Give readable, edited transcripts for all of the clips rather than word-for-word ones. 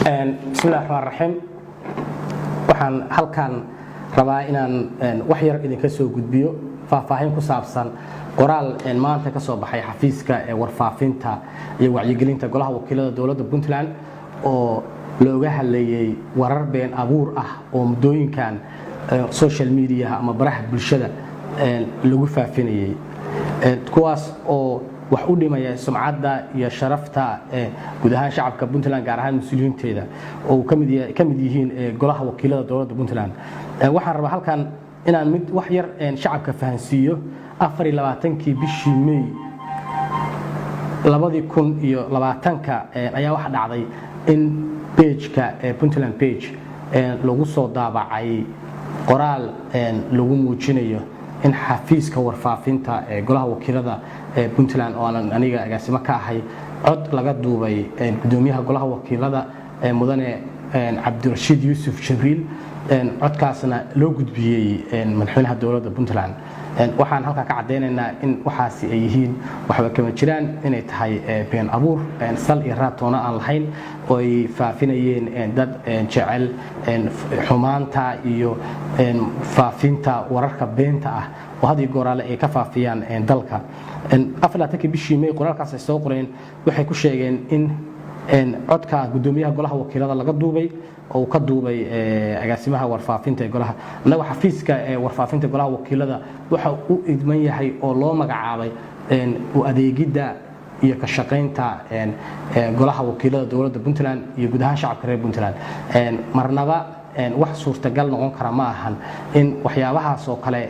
بسم الله الرحمن الرحيم waxaan halkan rabaa inaan wax yar idinka soo gudbiyo faahfaahin ku saabsan qoraal maanta ka soo baxay xafiiska warfaafinta iyo wacyigelinta golaha wakiilada dawladda Puntland oo looga hadlayay warar been abuur ah oo muddooyinkan social media ama baraha bulshada lagu faafinayay kuwaas oo wax u dhimaya sumcadda iyo sharafta guud ahaan shacabka Puntland gaar ahaan mas'uuliyiinteeda oo ka mid yihiin golaha wakiilada dawladda Puntland waxaan rabaa halkan inaan mid wax yar shacabka fahansiiyo 24kii bishii May 2020 ayaa waxa dhacday in page-ka Puntland page lagu soo daabacay qoraal lagu muujinayo in xafiiska warfaafinta golaha wakiilada Puntland oo aan aniga agaasimo ka ahay cod laga duubay gudoomiyaha golaha wakiilada mudane Cabdirashiid Yuusuf Jibriil codkaasna loo gudbiyay madaxweynaha dawladda Puntland waxaan halka ka cadeynaynaa in waxaasi ay yihiin waxba kama jiraan inay tahay been abuur sal iyo raatoona aan lahayn oo ay faafinayeen dad jecel xumaanta iyo faafinta wararka beenta ah oo hadii gooraale ay ka faafiyaan dalka 24kii bishii May qoraalkaas ay soo qoreen waxay ku sheegeen in codka gudoomiyaha golaha wakiilada laga duubay oo ka duubay agaasimaha warfaafinta golaha anaga xafiiska warfaafinta golaha wakiilada waxa uu idman yahay oo loo magacaabay u adeegida iyo ka shaqeynta golaha wakiilada dawladda Puntland iyo guud ahaan shacabka reer Puntland marnaba wax suurtagal noqon kara ma ahan in waxyaabahaas oo kale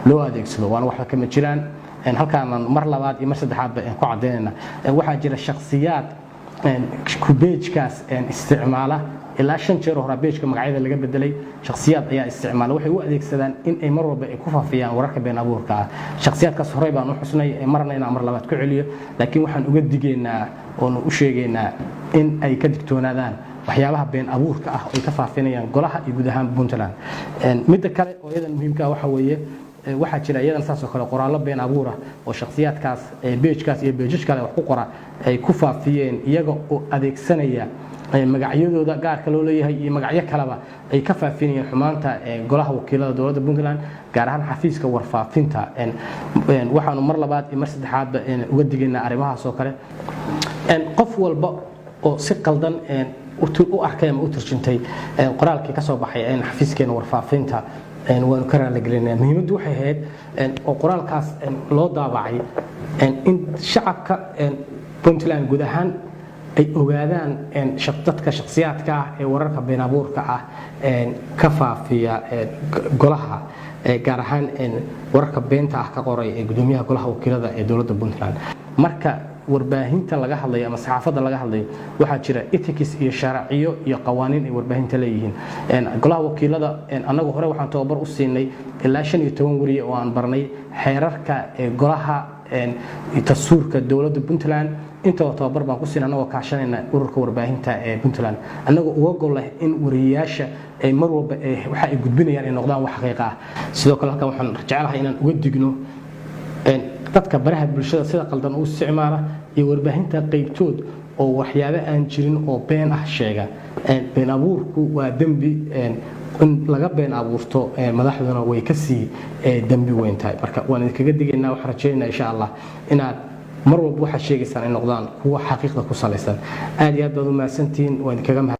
loo adeegsado waan wax kama jiraan halkaan mar labaad iyo mar saddexaad ku cadeynayna waxa jira shakhsiyaad ku page-kaas isticmaala ilaa 5 jeer hore page-ka magacyada laga bedelay shakhsiyaad ayaa isticmaala waxay u adeegsadaan in ay mar walba ay ku faafiyaan wararka been abuurka ah shakhsiyaadkaas hore baan u xusnay marna inaan mar labaad ku celiyo laakiin waxaan uga digeynaa oo u sheegaynaa in ay ka digtoonaadaan waxyaabaha been abuurka ah oo ay ka faafinayaan golaha iyo guud ahaan Puntland mid kale oo iyadan muhiimka ah waxa weeye waxa jira iyadan saas oo kale qoraallo been abuur ah oo shakhsiyaadkaas page-kaas iyo page kale wax ku qora ay ku faafiyeen iyaga oo adeegsanaya magacyadooda gaarka loo leeyahay iyo magacyo kaleba ay ka faafinayeen xumaanta golaha wakiilada dawladda Puntland gaar ahaan xafiiska warfaafinta waxaanu mar labaad iyo mar saddexaad uga digaynaa arrimahaas oo kale qof walba oo si qaldan u arkay ama u turjintay qoraalkii ka soo baxay xafiiskeena warfaafinta waan ka raali gelinaa muhiimaddu waxay ahayd oo qoraalkaas loo daabacay in shacabka Puntland guud ahaan ay ogaadaan dadka shakhsiyaadka ah ee wararka been abuurka ah ka faafiya golaha gaar ahaan wararka beenta ah ka qoray ee gudoomiyaha golaha wakiilada ee dawladda Puntland marka warbaahinta laga hadlay ama saxaafadda laga hadlay waxa jira ethics iyo sharciyo iyo qawaaniin ay warbaahinta leeyihiin golaha wakiilada anagu hore waxaan tababar u siinay ilaa 15 wariye oo aan barnay xeerarka golaha tasuurka dawladda Puntland inta tababar baan ku siinay anagoo kaashanayna ururka warbaahinta ee Puntland anagoo uga gol leh in wariyaasha ay mar walba waxa ay gudbinayaan in noqdaan wax xaqiiqo ah sidoo kale halkan waxaan jecelahay inaan uga digno dadka baraha bulshada sida qaldan u isticmaala iyo warbaahinta qaybtood oo waxyaabo aan jirin oo been ah sheega been abuurku waa dambi in laga been abuurto madaxduna way ka sii dambi weyn tahay marka waan idinkaga digaynaa wax rajaynaa insha Allah inaad mar walba waxa sheegaysaan in noqdaan kuwa xaqiiqda ku saleysan aad iyo aad baad u mahadsantiin waan idinkaga